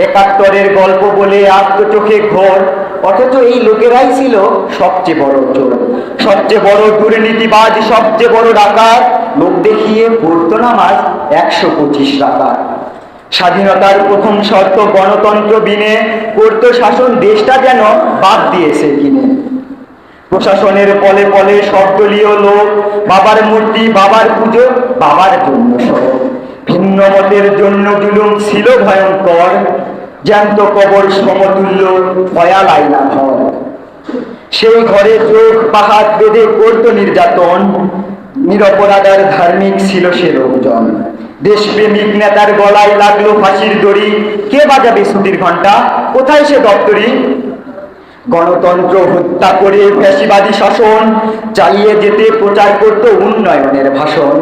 একাত্তরের গল্প বলে আত্মচোখে ঘোর, অথচ এই লোকেরাই ছিল সবচেয়ে বড় চোর, সবচেয়ে বড় দুর্নীতিবাজ, সবচেয়ে বড় ডাকাত। লোক দেখিয়ে পড়তো নামাজ 125 টাকা। স্বাধীনতার প্রথম শর্ত গণতন্ত্র বিনে, করতো শাসন দেশটা যেন বাদ দিয়েছে কিনে। প্রশাসনের পলে পলে সবদলীয় লোক, বাবার মূর্তি, বাবার পুজো, বাবার জন্য সব। ভিন্ন মতের জন্য জুলুম ছিল ভয়ঙ্কর, জ্যান্ত কবর সমতুল্য ভয়াল আয়না ঘর। সেই ঘরে চোখ পাহাড় বেঁধে করত নির্যাতন, নিরপরাধার ধার্মিক ছিল সে লোকজন। দেশপ্রেমিক নেতার গলায় লাগলো ফাঁসির দড়ি, কে বাজাবে ছুটির ঘন্টা, কোথায় সে দপ্তরি? গণতন্ত্র হত্যা করে ফ্যাসিবাদী শাসন চালিয়ে যেতে প্রচার করত উন্নয়নের ভাষণ।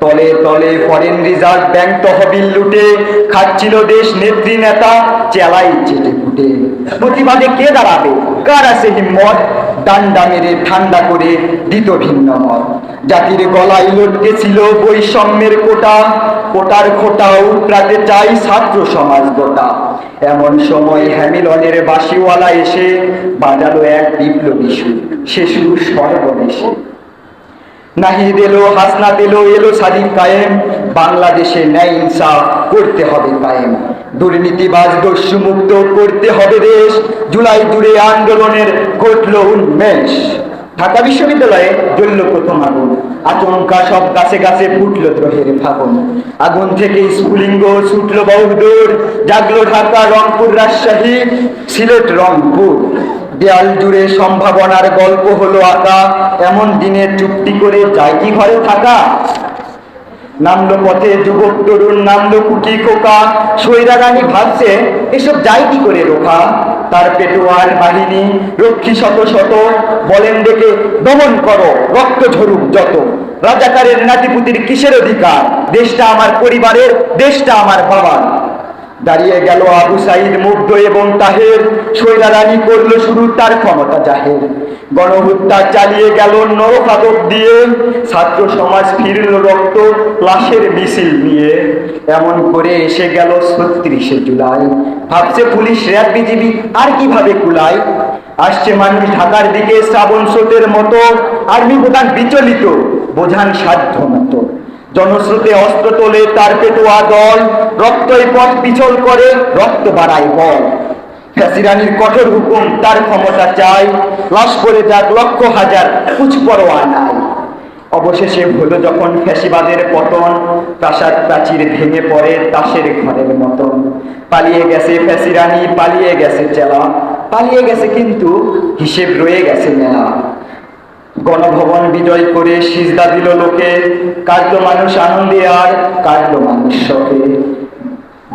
তলে তলে ফরেন রিজার্ভ ব্যাংক তহবিল লুটে খাচ্ছিল দেশ নেত্রী নেতা চেলাই চেটে ফুটে। প্রতিবাদে কে দাঁড়াবে, কার আছে হিম্মত? ডান্ডা মেরে ঠান্ডা করে দিত ভিন্ন মত। জাতির গলায় লটকে ছিল বৈষম্যের কোটা, কোটার খোটা উতরাতে চাই ছাত্র সমাজ গোটা। এমন সময় হ্যামিলনের বাঁশিওয়ালা এসে বাজালো এক বিপ্লবী সুর, সে সুর সর্বদেশে। নাহিদ এলো, হাসনাত এলো, এলো স্বাধীন কায়েম, বাংলাদেশে ন্যায় ইনসাফ করতে হবে কায়েম। দুর্নীতিবাজ দস্যু মুক্ত করতে হবে দেশ, জুলাই জুড়ে আন্দোলনের ঘটলো উন্মেষ। ঢাকা বিশ্ববিদ্যালয়ে জ্বলল প্রথম আগুন, আচমকা সব গাছে গাছে ফুটল দ্রোহের ফাগুন। আগুন থেকে স্ফুলিঙ্গ ছুটল বহুদূর, জাগলো ঢাকা, রংপুর, রাজশাহী, সিলেট, রংপুর। দেয়াল জুড়ে সম্ভাবনার গল্প হলো আঁকা, এমন দিনে চুক্তি করে যায় কি ঘরে থাকা? নামলো পথে যুবক তরুণ, নামলো কুকি খোকা, সৈরা রানী ভাবছে এসব যায় কি করে রোখা। তার পেটোয়ার বাহিনী রক্ষী শত শত, বলেন ডেকে দমন করো, রক্ত ঝরুক যত। রাজাকারের নাতিপুতির কিসের অধিকার, দেশটা আমার পরিবারের, দেশটা আমার বাবার। দাঁড়িয়ে গেল আবু সাইদ, মুগ্ধ এবং তাহের, সৈরা রানী করলো শুরু তার ক্ষমতা জাহের। গণহত্যা চালিয়ে গেল নরফাদক দিয়ে, ছাত্র সমাজ ফিরল রক্ত লাশের মিছিল নিয়ে। এমন করে এসে গেল 36শে জুলাই, ভাবছে পুলিশ, র্যাব, বিজিবি আর কিভাবে কুলায়। আসছে মানুষ ঢাকার দিকে শ্রাবণ স্রোতের মতো, আর্মি প্রধান বিচলিত, বোঝান সাধ্য মতো। জনস্রোতে অস্ত্র তোলে তার পেটোয়া দল, রক্তই পথ পিছল করে, রক্ত বাড়ায় বল। ফ্যাসিরানির কঠোর হুকুম, তার ক্ষমতা চাই, লাশ পড়ে যাক লক্ষ হাজার, কুছ পরোয়া নাই। অবশেষে হলো যখন ফ্যাসিবাদের পতন, প্রাসাদ প্রাচীর ভেঙে পড়ে তাসের ঘরের মতন। পালিয়ে গেছে ফ্যাসিরানি, পালিয়ে গেছে চেলা, পালিয়ে গেছে কিন্তু হিসেব রয়ে গেছে মেলা। গণভবন বিজয় করে সিজদা দিল লোকে, কাটলো মানুষ আনন্দে আর কাটলো মানুষ শোকে।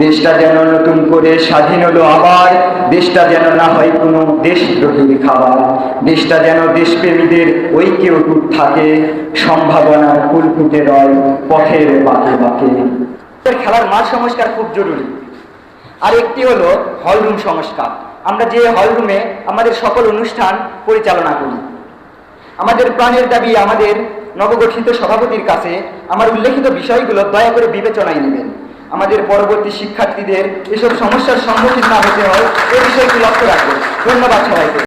দেশটা যেন নতুন করে স্বাধীন হলো আবার, দেশটা যেন না হয় কোনো দেশদ্রোহীর খাবার। দেশটা যেন দেশপ্রেমীদের ঐক্যে অটুট থাকে, সম্ভাবনার ফুল ফুটে রয় পথের বাঁকে বাঁকে। খেলার মাঠ সংস্কার খুব জরুরি। আর একটি হলো হলরুম সংস্কার। আমরা যে হলরুমে আমাদের সকল অনুষ্ঠান পরিচালনা করি, আমাদের প্রাণের দাবি আমাদের নবগঠিত সভাপতির কাছে আমার উল্লেখিত বিষয়গুলো দয়া করে বিবেচনায় নেবেন। আমাদের পরবর্তী শিক্ষার্থীদের এসব সমস্যার সম্মুখীন না হতে হয়, এই বিষয়টি লক্ষ্য রাখবেন। ধন্যবাদ সবাইকে।